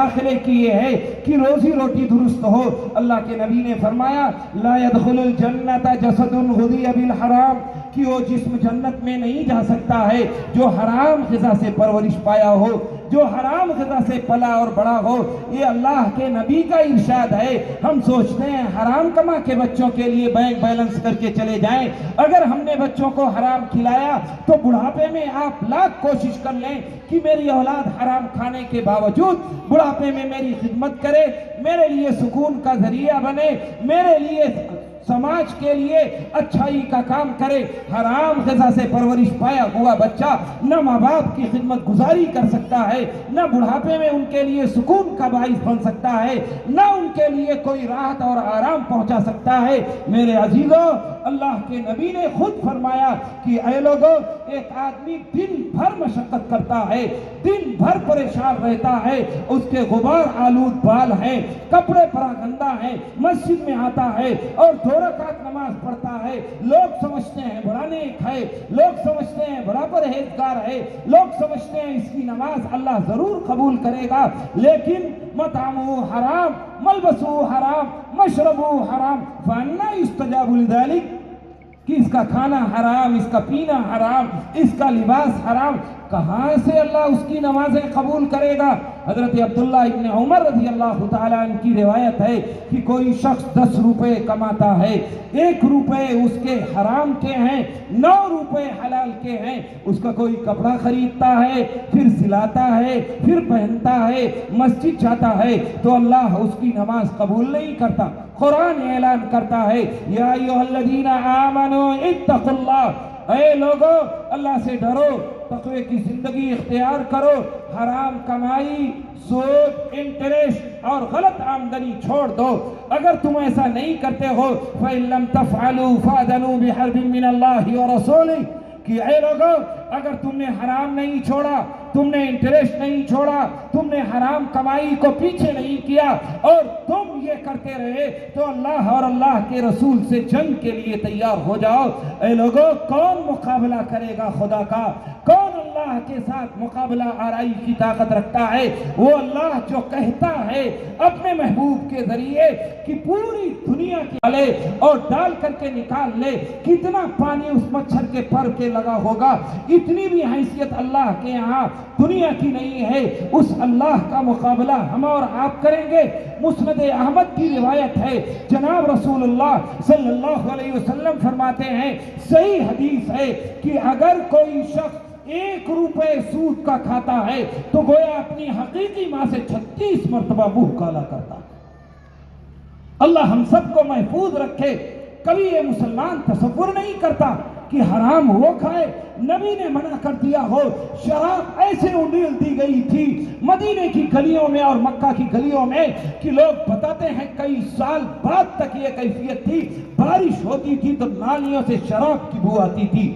داخلے کی یہ ہے کہ روزی روٹی درست ہو۔ اللہ کے نبی نے فرمایا لا يدخل الجنت جسد غذی بالحرام، کہ وہ جسم جنت میں نہیں جا سکتا ہے جو حرام غذا سے پرورش پایا ہو، جو حرام غذا سے پلا اور بڑا ہو۔ یہ اللہ کے نبی کا ارشاد ہے۔ ہم سوچتے ہیں حرام کما کے بچوں کے لیے بینک بیلنس کر کے چلے جائیں۔ اگر ہم نے بچوں کو حرام کھلایا تو بڑھاپے میں آپ لاکھ کوشش کر لیں کہ میری اولاد حرام کھانے کے باوجود بڑھاپے میں میری خدمت کرے، میرے لیے سکون کا ذریعہ بنے، میرے لیے سماج کے لیے اچھائی کا کام کرے۔ حرام غذا سے پرورش پایا ہوا بچہ نہ ماں باپ کی خدمت گزاری کر سکتا ہے، نہ بڑھاپے میں ان کے لیے سکون کا باعث بن سکتا ہے، نہ ان کے لیے کوئی راحت اور آرام پہنچا سکتا ہے۔ میرے عزیزوں، اللہ کے نبی نے خود فرمایا کہ اے لوگوں، ایک آدمی دن بھر مشقت کرتا ہے، دن بھر پریشان رہتا ہے، اس کے غبار آلود بال ہیں، کپڑے پراگندہ ہیں، مسجد میں آتا ہے اور 2 رکعت نماز پڑھتا ہے، لوگ سمجھتے ہیں بڑا نیک ہے، لوگ سمجھتے ہیں بڑا پرہیزگار ہے، لوگ سمجھتے ہیں اس کی نماز اللہ ضرور قبول کرے گا، لیکن مطعمہ حرام، ملبسہ حرام، مشربہ حرام، فأنا یستجاب لذلک، کہ اس کا کھانا حرام، اس کا پینا حرام، اس کا لباس حرام، کہاں سے اللہ اس کی نمازیں قبول کرے گا؟ حضرت عبداللہ ابن عمر رضی اللہ تعالیٰ عنہ کی روایت ہے کہ کوئی شخص 10 روپے کماتا ہے، 1 روپے اس کے حرام کے ہیں، 9 روپے حلال کے ہیں، اس کا کوئی کپڑا خریدتا ہے، پھر سلاتا ہے، پھر پہنتا ہے، مسجد جاتا ہے، تو اللہ اس کی نماز قبول نہیں کرتا۔ قرآن اعلان کرتا ہے یا ایھا الذین آمنوا اتقوا اللہ، اے لوگو اللہ سے ڈرو، تقوی کی زندگی اختیار کرو، حرام کمائی، سود، انٹریسٹ اور غلط آمدنی چھوڑ دو۔ اگر تم ایسا نہیں کرتے ہو فَإِن لَمْ تَفْعَلُوا فَأْذَنُوا بِحَرْبٍ مِّنَ اللَّهِ وَرَسُولِهِ، کہ اے لوگو اگر تم نے حرام نہیں چھوڑا، تم نے انٹریسٹ نہیں چھوڑا، تم نے حرام کمائی کو پیچھے نہیں کیا اور تم یہ کرتے رہے، تو اللہ اور اللہ کے رسول سے جنگ کے لیے تیار ہو جاؤ۔ اے لوگو، کون مقابلہ کرے گا خدا کا؟ کون اللہ کے ساتھ مقابلہ آرائی کی طاقت رکھتا ہے؟ وہ اللہ جو کہتا ہے اپنے محبوب کے ذریعے کہ پوری دنیا کی ڈالے اور ڈال کر کے نکال لے، کتنا پانی اس مچھر کے پر کے لگا ہوگا، اتنی بھی حیثیت اللہ کے یہاں دنیا کی نہیں ہے۔ اس اللہ کا مقابلہ ہم اور آپ کریں گے۔ مسند احمد کی روایت ہے، جناب رسول اللہ صلی اللہ علیہ وسلم فرماتے ہیں، صحیح حدیث ہے کہ اگر کوئی شخص 1 روپے سود کا کھاتا ہے تو گویا اپنی حقیقی ماں سے 36 مرتبہ منہ کالا کرتا ہے۔ اللہ ہم سب کو محفوظ رکھے۔ کبھی یہ مسلمان تصور نہیں کرتا کہ حرام وہ کھائے۔ نبی نے منع کر دیا ہو، شراب ایسے انڈیل دی گئی تھی مدینے کی گلیوں میں اور مکہ کی گلیوں میں کہ لوگ بتاتے ہیں کئی سال بعد تک یہ کیفیت تھی، بارش ہوتی تھی تو نالیوں سے شراب کی بو آتی تھی۔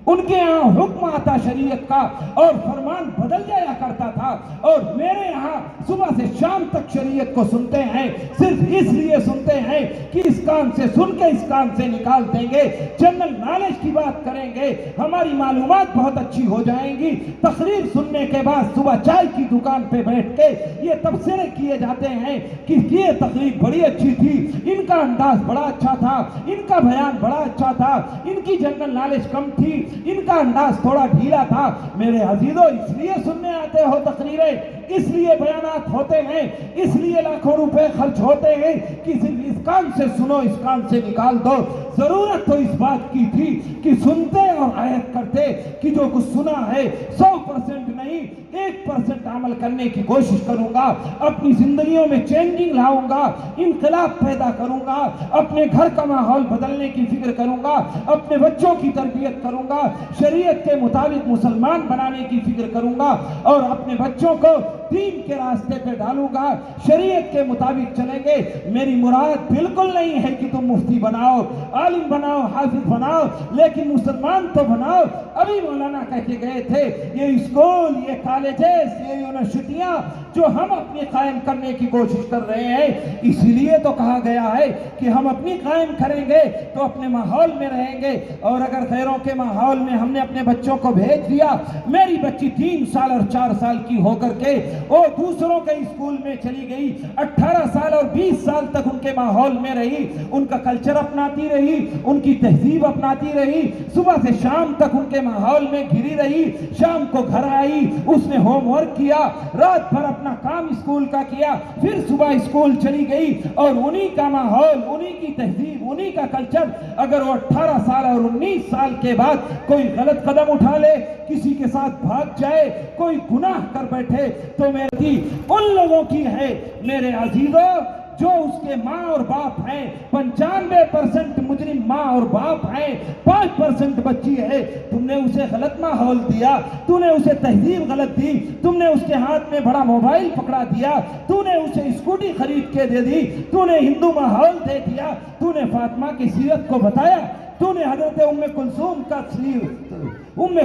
ان کے یہاں حکم آتا شریعت کا اور فرمان بدل جایا کرتا تھا، اور میرے یہاں صبح سے شام تک شریعت کو سنتے ہیں، صرف اس لیے سنتے ہیں کہ اس کان سے سن کے اس کان سے نکال دیں گے، جنرل نالج کی بات کریں گے، ہماری معلومات بہت اچھی ہو جائیں گی۔ تقریر سننے کے بعد صبح چائے کی دکان پہ بیٹھ کے یہ تبصرے کیے جاتے ہیں کہ یہ تقریر بڑی اچھی تھی، ان کا انداز بڑا اچھا تھا، ان کا بیان بڑا اچھا تھا، ان کی جنرل نالج کم تھی، ان کا انداز تھوڑا ڈھیلا تھا۔ میرے عزیزو، اس لیے سننے آتے ہو تقریریں، اس لیے بیانات ہوتے ہیں، اس لیے لاکھوں روپے خرچ ہوتے ہیں کہ صرف اس کان سے سنو اس کان سے نکال دو۔ ضرورت تو اس بات کی تھی کہ سنتے اور آیت کرتے کہ جو کچھ سنا ہے 100% نہیں 1% عمل کرنے کی کوشش کروں گا، اپنی زندگیوں میں چینجنگ لاؤں گا، انقلاب پیدا کروں گا، اپنے گھر کا ماحول بدلنے کی فکر کروں گا، اپنے بچوں کی تربیت کروں گا، شریعت کے مطابق مسلمان بنانے کی فکر کروں گا، اور اپنے بچوں کو دین کے راستے پہ ڈالوں گا، شریعت کے مطابق چلیں گے۔ میری مراد بالکل نہیں ہے کہ تم مفتی بناؤ، عالم بناؤ، حافظ بناؤ، لیکن مسلمان تو بناؤ۔ ابھی مولانا کہہ کے گئے تھے یہ اسکول، یہ کالجز، یہ یونیورسٹیاں جو ہم اپنی قائم کرنے کی کوشش کر رہے ہیں. اسی لیے تو کہا گیا ہے کہ ہم اپنی قائم کریں گے تو اپنے ماحول میں رہیں گے, اور اگر غیروں کے ماحول میں ہم نے اپنے بچوں کو بھیج دیا, میری بچی 3 سال اور 4 سال کی ہو کر کے وہ دوسروں کے اسکول میں چلی گئی, 18 سال اور 20 سال تک ان کے ماحول میں رہی, ان کا کلچر اپناتی رہی, ان کی تہذیب اپناتی رہی, صبح سے شام تک ان کے ماحول میں گھری رہی, شام کو گھر آئی, اس نے ہوم ورک کیا, رات بھر اپنا کام اسکول کا کیا, پھر صبح اسکول چلی گئی, اور انہی کا ماحول, انہی کی تہذیب, انہی کا کلچر. اگر وہ 18 سال اور 19 سال کے بعد کوئی غلط قدم اٹھا لے, کسی کے ساتھ بھاگ جائے, کوئی گناہ کر بیٹھے, تو میری ان لوگوں کی ہے میرے عزیزوں جو اس کے ماں اور باپ ہیں. 95% مجرم ماں اور باپ ہیں, 5% بچی ہے. تم نے اسے غلط ماحول دیا, تم نے اسے تہذیب غلط دی, تم نے اس کے ہاتھ میں بڑا موبائل پکڑا دیا, تم نے اسے اسکوٹی خرید کے دے دی, تم نے ہندو ماحول دے دیا, تم نے فاطمہ کی سیرت کو بتایا, تم نے حضرت ام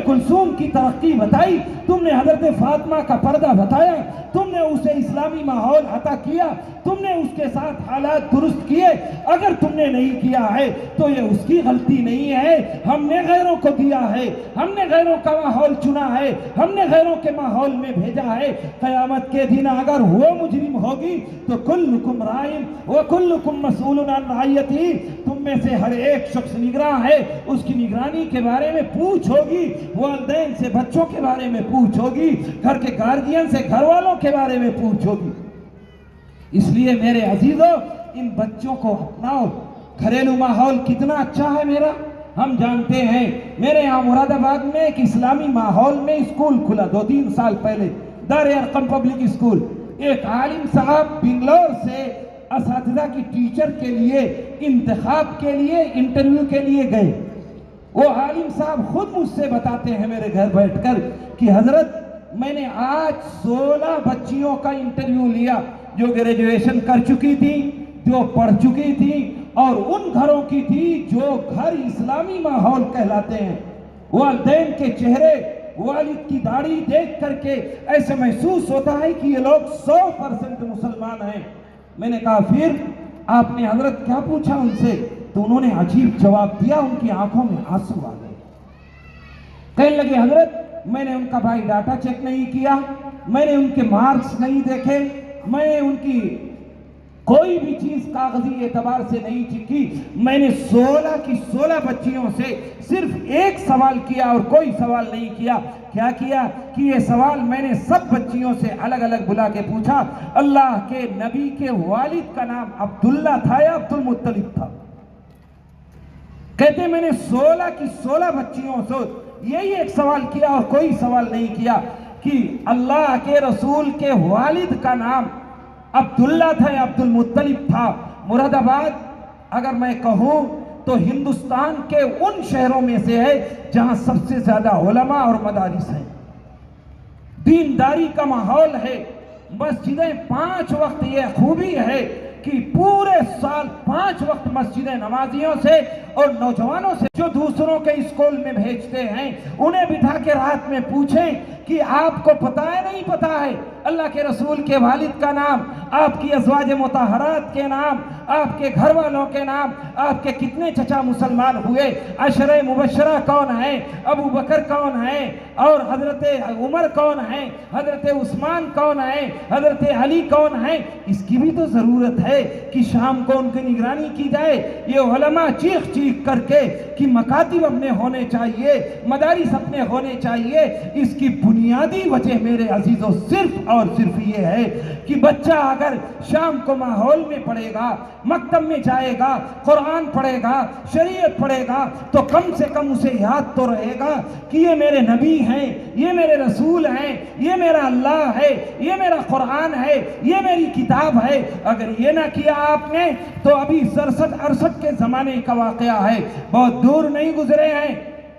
کلثوم کی ترقی بتائی, تم نے حضرت فاطمہ کا پردہ بتایا, تم نے اسے اسلامی ماحول عطا کیا, تم نے اس کے ساتھ حالات درست کیے. اگر تم نے نہیں کیا ہے تو یہ اس کی غلطی نہیں ہے, ہم نے غیروں کو دیا ہے, ہم نے غیروں کا ماحول چنا ہے, ہم نے غیروں کے ماحول میں بھیجا ہے. قیامت کے دن اگر وہ مجرم ہوگی تو کلکم رائن وکلکم مسئول عن رعیتہ, تم میں سے ہر ایک شخص نگراں ہے, اس کی نگرانی کے بارے میں پوچھ ہوگی, والدین سے بچوں کے بارے میں پوچھ ہوگی, گھر کے گارڈین سے گھر والوں کے بارے میں پوچھ ہوگی. اس لیے میرے عزیزوں ان بچوں کو اپناؤ. گھریلو ماحول کتنا اچھا ہے میرا, ہم جانتے ہیں. میرے یہاں مراد آباد میں ایک اسلامی ماحول میں اسکول کھلا 2-3 سال پہلے, دار ارقم پبلک اسکول. ایک عالم صاحب بنگلور سے اساتذہ کی ٹیچر کے لیے انتخاب کے لیے انٹرویو کے لیے گئے. وہ عالم صاحب خود مجھ سے بتاتے ہیں میرے گھر بیٹھ کر کہ حضرت میں نے آج 16 بچیوں کا انٹرویو لیا جو گریجویشن کر چکی تھی, جو پڑھ چکی تھی, اور ان گھروں کی تھی جو گھر اسلامی ماحول کہلاتے ہیں. والدین کے چہرے, والد کی داڑھی دیکھ کر کے ایسے محسوس ہوتا ہے کہ یہ لوگ 100% مسلمان ہیں. میں نے کہا پھر آپ نے حضرت کیا پوچھا ان سے؟ تو انہوں نے عجیب جواب دیا, ان کی آنکھوں میں آنسو آ گئے. کہنے لگے حضرت میں نے ان کا بھائی ڈاٹا چیک نہیں کیا, میں نے ان کے مارکس نہیں دیکھے, میں نے ان کی کوئی بھی چیز کاغذی اعتبار سے نہیں چکی, میں نے 16 کی 16 بچیوں سے صرف ایک سوال کیا اور کوئی سوال نہیں کیا. کیا کیا کہ یہ سوال میں نے سب بچیوں سے الگ الگ بلا کے پوچھا, اللہ کے نبی کے والد کا نام عبداللہ تھا یا عبد المطلب تھا؟ کہتے میں نے 16 کی 16 بچیوں سے یہی ایک سوال کیا اور کوئی سوال نہیں کیا کہ اللہ کے رسول کے والد کا نام عبداللہ تھا یا عبد المطلب تھا. مراد آباد اگر میں کہوں تو ہندوستان کے ان شہروں میں سے ہے جہاں سب سے زیادہ علماء اور مدارس ہیں, دینداری کا ماحول ہے, مسجدیں 5 وقت. یہ خوبی ہے کہ پورے سال 5 وقت مسجدیں نمازیوں سے اور نوجوانوں سے جو دوسروں کے اسکول میں بھیجتے ہیں انہیں بٹھا کے رات میں پوچھیں کہ آپ کو پتہ ہے نہیں پتہ ہے اللہ کے رسول کے والد کا نام, آپ کی ازواج مطہرات کے نام, آپ کے گھر والوں کے نام, آپ کے کتنے چچا مسلمان ہوئے, عشرہ مبشرہ کون ہیں, ابو بکر کون ہیں, اور حضرت عمر کون ہیں, حضرت عثمان کون ہیں, حضرت علی کون ہیں. اس کی بھی تو ضرورت ہے کہ شام کو ان کی نگرانی کی جائے. یہ علماء چیخ چیخ کر کے کہ مکاتب اپنے ہونے چاہیے, مدارس اپنے ہونے چاہیے. اس کی بنیادی وجہ میرے عزیزوں صرف اور صرف یہ ہے کہ بچہ اگر شام کو ماحول میں پڑھے گا, مکتب میں جائے گا, قرآن پڑھے گا, شریعت پڑھے گا, تو کم سے کم اسے یاد تو رہے گا کہ یہ میرے نبی ہیں, یہ میرے رسول ہیں, یہ میرا اللہ ہے, یہ میرا قرآن ہے, یہ میری کتاب ہے. اگر یہ نہ کیا آپ نے تو ابھی 67-68 کے زمانے کا واقعہ ہے, بہت دور نہیں گزرے ہیں.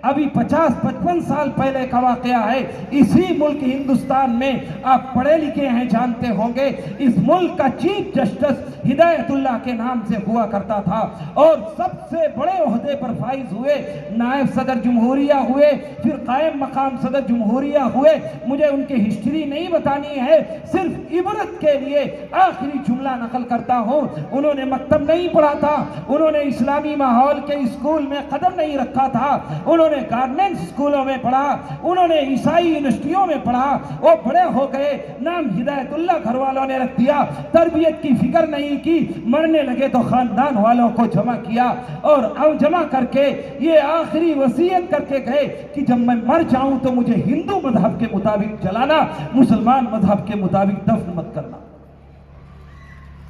ابھی 50-55 سال پہلے کا واقعہ ہے. اسی ملک ہندوستان میں آپ پڑھے لکھے ہیں، جانتے ہوں گے، اس ملک کا چیف جسٹس ہدایت اللہ کے نام سے ہوا کرتا تھا اور سب سے بڑے عہدے پر فائز ہوئے، نائب صدر جمہوریہ ہوئے، پھر قائم مقام صدر جمہوریہ ہوئے. مجھے ان کی ہسٹری نہیں بتانی ہے، صرف عبرت کے لیے آخری جملہ نقل کرتا ہوں. انہوں نے مکتب نہیں پڑھا تھا، انہوں نے اسلامی ماحول کے اسکول میں قدم نہیں رکھا تھا، انہوں نے گارمنٹ اسکولوں میں پڑھا، انہوں نے عیسائی یونیورسٹیوں میں پڑھا. وہ بڑے ہو گئے، نام ہدایت اللہ گھر والوں نے رکھ دیا، تربیت کی فکر نہیں کی. مرنے لگے تو خاندان والوں کو جمع کیا اور جمع کر کے یہ آخری وصیت کر کے گئے کہ جب میں مر جاؤں تو مجھے ہندو مذہب کے مطابق جلانا، مسلمان مذہب کے مطابق دفن مت کرنا.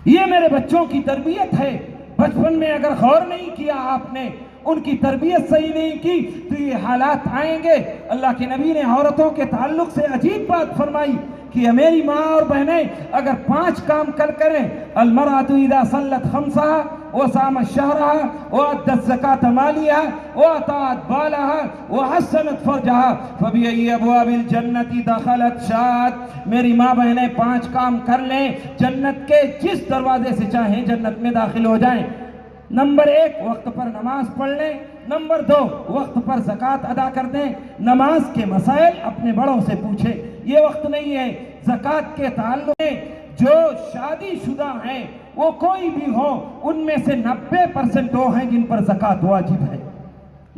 یہ میرے بچوں کی تربیت ہے. بچپن میں اگر غور نہیں کیا آپ نے، ان کی تربیت صحیح نہیں کی تو یہ حالات آئیں گے. اللہ کے نبی نے عورتوں کے تعلق سے عجیب بات فرمائی کہ میری ماں اور بہنیں اگر 5 کام کریں، المرأة اذا صلت خمسها وصامت شهرها وأدت الزكاة مالها وأطاعت بالها وحسنت فرجها فبأي أبواب الجنة دخلت شاءت. میری ماں بہنیں 5 کام کر لیں، جنت کے جس دروازے سے چاہیں جنت میں داخل ہو جائیں. نمبر 1، وقت پر نماز پڑھ لیں. نمبر 2، وقت پر زکوٰۃ ادا کر دیں. نماز کے مسائل اپنے بڑوں سے پوچھیں، یہ وقت نہیں ہے. زکوٰۃ کے تعلق میں جو شادی شدہ ہیں وہ کوئی بھی ہو، ان میں سے 90% وہ ہیں جن پر زکوٰۃ واجب ہے،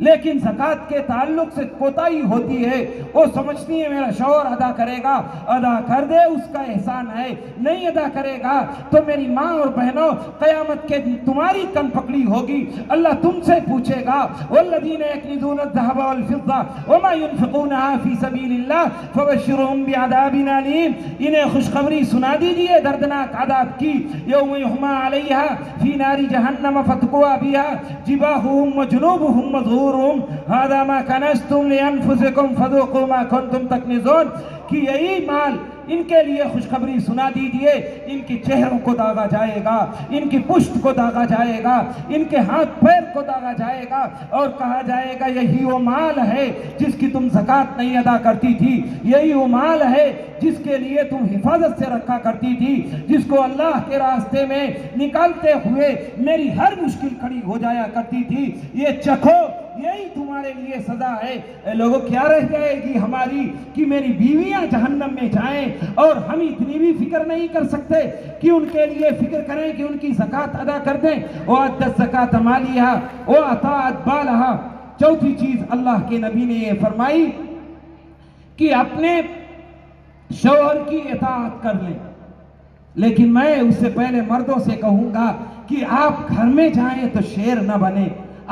لیکن زکوٰۃ کے تعلق سے کوتاہی ہوتی ہے. وہ سمجھتی ہے میرا شوہر ادا کرے گا، ادا کر دے، اس کا احسان ہے. نہیں ادا کرے گا تو میری ماں اور بہنوں قیامت کے تمہاری کن پکڑی ہوگی. اللہ تم سے پوچھے گا، والذین یکنزون الذهب والفضة وما ينفقونها في سبيل الله فبشرهم بعذاب أليم. انہیں خوشخبری سنا دیجئے دردناک عذاب کی. یوم یحمى علیہا فی نار جہنم فتقوا بها جباہهم وجنوبهم مذعور هذا ما كنزتم لأنفسكم فذوقوا ما كنتم تكنزون. کہ یہی مال ان کے لیے خوشخبری سنا دیجئے، ان کے چہروں کو داغا جائے گا، ان کی پشت کو داغا جائے گا، ان کے ہاتھ پیر کو داغا جائے گا اور کہا جائے گا یہی وہ مال ہے جس کی تم زکوٰۃ نہیں ادا کرتی تھی، یہی وہ مال ہے جس کے لیے تم حفاظت سے رکھا کرتی تھی، جس کو اللہ کے راستے میں نکالتے ہوئے میری ہر مشکل کھڑی ہو جایا کرتی تھی. یہ چکھو، یہی تمہارے لیے سزا ہے. اے لوگوں، کیا رہ جائے گی ہماری کہ میری بیویاں جہنم میں جائیں اور ہم اتنی بھی فکر نہیں کر سکتے کہ ان کے لیے فکر کریں کہ ان کی زکوٰۃ ادا کر دیں. وَأَدَّتْ الزَّكَاةَ مَالِهَا وَأَطَاعَتْ بَالَهَا. چوتھی چیز اللہ کے نبی نے یہ فرمائی کہ اپنے شوہر کی اطاعت کر لیں. لیکن میں اس سے پہلے مردوں سے کہوں گا کہ آپ گھر میں جائیں تو شیر نہ بنیں،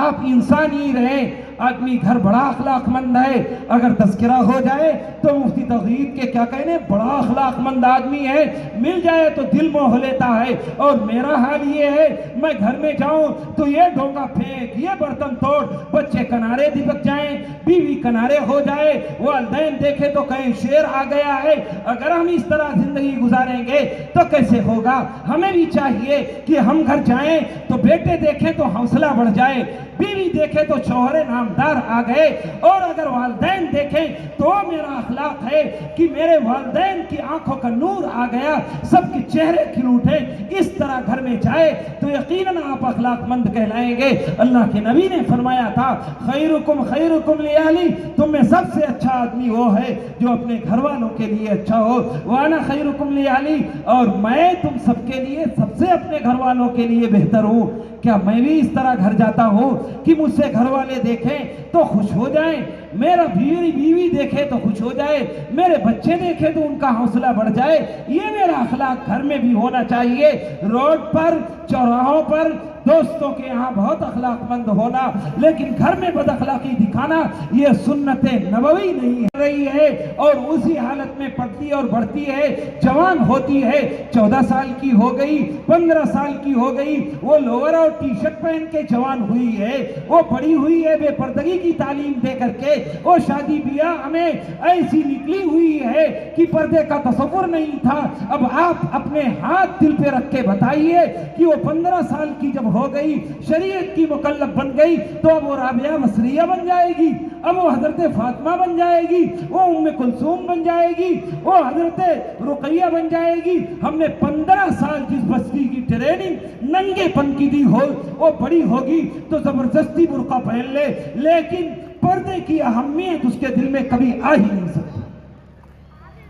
آپ انسان ہی رہیں. آدمی گھر بڑا اخلاق مند ہے، اگر تذکرہ ہو جائے تو مفتی تقویت کے کیا کہنے، بڑا اخلاق مند آدمی ہے، مل جائے تو دل موہ لیتا ہے. اور میرا حال یہ ہے، میں گھر میں جاؤں تو یہ ڈونگا پھینک، یہ برتن توڑ، بچے کنارے دبک جائیں، بیوی کنارے ہو جائے، والدین دیکھے تو کہیں شیر آ گیا ہے. اگر ہم اس طرح زندگی گزاریں گے تو کیسے ہوگا؟ ہمیں بھی چاہیے کہ ہم گھر جائیں تو بیٹے دیکھیں تو حوصلہ بڑھ جائے، بیوی دیکھے تو شوہر نامدار آ گئے، اور اگر والدین دیکھیں تو میرا اخلاق ہے کہ میرے والدین کی آنکھوں کا نور آ گیا، سب کے چہرے کھل اٹھے. اس طرح گھر میں جائے تو یقیناً آپ اخلاق مند کہلائیں گے. اللہ کے نبی نے فرمایا تھا، خیرکم خیرکم لأہلی، تم میں سب سے اچھا آدمی وہ ہے جو اپنے گھر والوں کے لیے اچھا ہو. وانا خیرکم لأہلی، اور میں تم سب کے لیے سب سے اپنے گھر والوں کے لیے بہتر ہوں. کیا میں بھی اس طرح گھر جاتا ہوں کہ مجھ سے گھر والے دیکھیں تو خوش ہو جائیں، میرا بیوی دیکھے تو خوش ہو جائے، میرے بچے دیکھے تو ان کا حوصلہ بڑھ جائے؟ یہ میرا اخلاق گھر میں بھی ہونا چاہیے. روڈ پر، چوراہوں پر، دوستوں کے یہاں بہت اخلاق مند ہونا، لیکن گھر میں بد اخلاقی دکھانا یہ سنت نبوی نہیں رہی ہے، اور اسی حالت میں پڑتی اور بڑھتی ہے. جوان ہوتی ہے، 14 سال کی ہو گئی، 15 سال کی ہو گئی، وہ لوور اور ٹی شرٹ پہن کے جوان ہوئی ہے، وہ بڑی ہوئی ہے بے پردگی کی تعلیم دے کر کے. وہ شادی بیاہ ہمیں ایسی نکلی ہوئی ہے کہ پردے کا تصور نہیں تھا. اب آپ اپنے ہاتھ دل پہ رکھ کے بتائیے کہ وہ 15 سال کی جب ہو گئی، شریعت کی مکلف بن گئی، تو اب وہ رابعہ مصریہ بن جائے گی؟ اب وہ حضرت فاطمہ بن جائے گی، وہ ام کلثوم بن جائے گی، وہ حضرت رقیہ بن جائے گی۔ ہم نے 15 سال جس بستی کی ٹریننگ ننگے پن کی دی ہو، وہ بڑی ہوگی تو زبردستی برقع پہن لے، لیکن پردے کی اہمیت اس کے دل میں کبھی آ ہی نہیں سکتی۔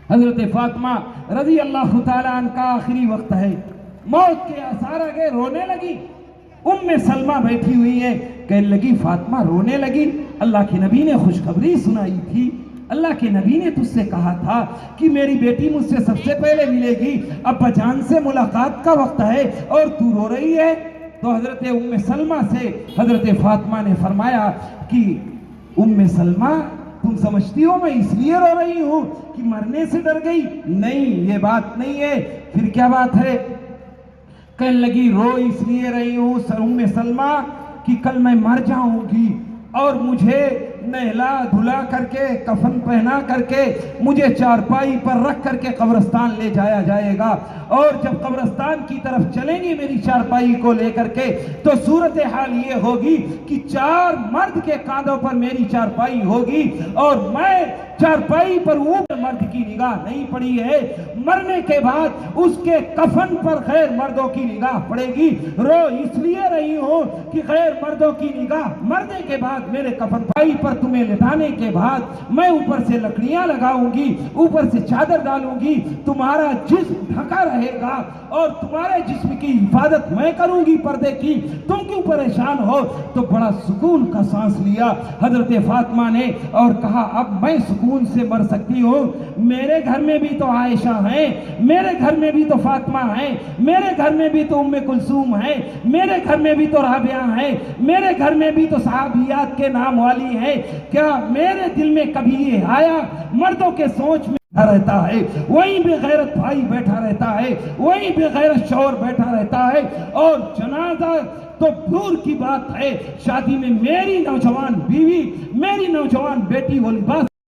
حضرت فاطمہ رضی اللہ تعالیٰ عنہ کا آخری وقت ہے، موت کے آثار آ گئے، رونے لگی۔ ام سلمہ بیٹھی ہوئی ہے، کہنے لگی فاطمہ رونے لگی، اللہ کے نبی نے خوشخبری سنائی تھی، اللہ کے نبی نے تجھ سے کہا تھا کہ میری بیٹی مجھ سے سب سے پہلے ملے گی، ابا جان سے ملاقات کا وقت ہے اور تو رو رہی ہے۔ تو حضرت ام سلمہ سے حضرت فاطمہ نے فرمایا کہ ام سلمہ تم سمجھتی ہو میں اس لیے رو رہی ہوں کہ مرنے سے ڈر گئی؟ نہیں، یہ بات نہیں ہے، پھر کیا بات ہے؟ کہنے لگی رو اس لیے رہی ہوں ام سلمہ کہ کل میں مر جاؤں گی اور مجھے نہلا دھلا کر کے کفن پہنا کر کے مجھے چارپائی پر رکھ کر کے قبرستان لے جایا جائے گا، اور جب قبرستان کی طرف چلیں گی میری چارپائی کو لے کر کے تو صورتحال یہ ہوگی کہ 4 مرد کے کاندھوں پر میری چارپائی ہوگی اور میں چارپائی پر اوپر مرد کی نگاہ نہیں پڑی ہے، مرنے کے بعد اس کے کفن پر غیر مردوں کی نگاہ پڑے گی۔ رو اس لیے رہی ہوں کہ غیر مردوں کی نگاہ مرنے کے بعد میرے کفن پائی پر تمہیں لٹانے کے بعد میں اوپر سے لکڑیاں لگاؤں گی، اوپر سے چادر ڈالوں گی، تمہارا جسم ڈھکا رہے گا اور تمہارے جسم کی حفاظت میں کروں گی پردے کی، تم کیوں پریشان ہو؟ تو بڑا سکون کا سانس لیا حضرت فاطمہ نے اور کہا اب میں سکون سے مر سکتی ہوں، میرے گھر میں بھی تو عائشہ ہیں، میرے گھر میں بھی تو فاطمہ ہیں، میرے گھر میں بھی تو ام کلثوم ہیں، میرے گھر میں بھی تو رابعہ ہیں، میرے گھر میں بھی تو صحابیات کے نام والی ہیں، کیا میرے دل میں کبھی یہ آیا؟ مردوں کے سوچ میں رہتا ہے، وہیں بے غیرت بھائی بیٹھا رہتا ہے، وہیں بے غیرت شوہر بیٹھا رہتا ہے، اور جنازہ تو دور کی بات ہے، شادی میں میری نوجوان بیوی، میری نوجوان بیٹی وہ لباس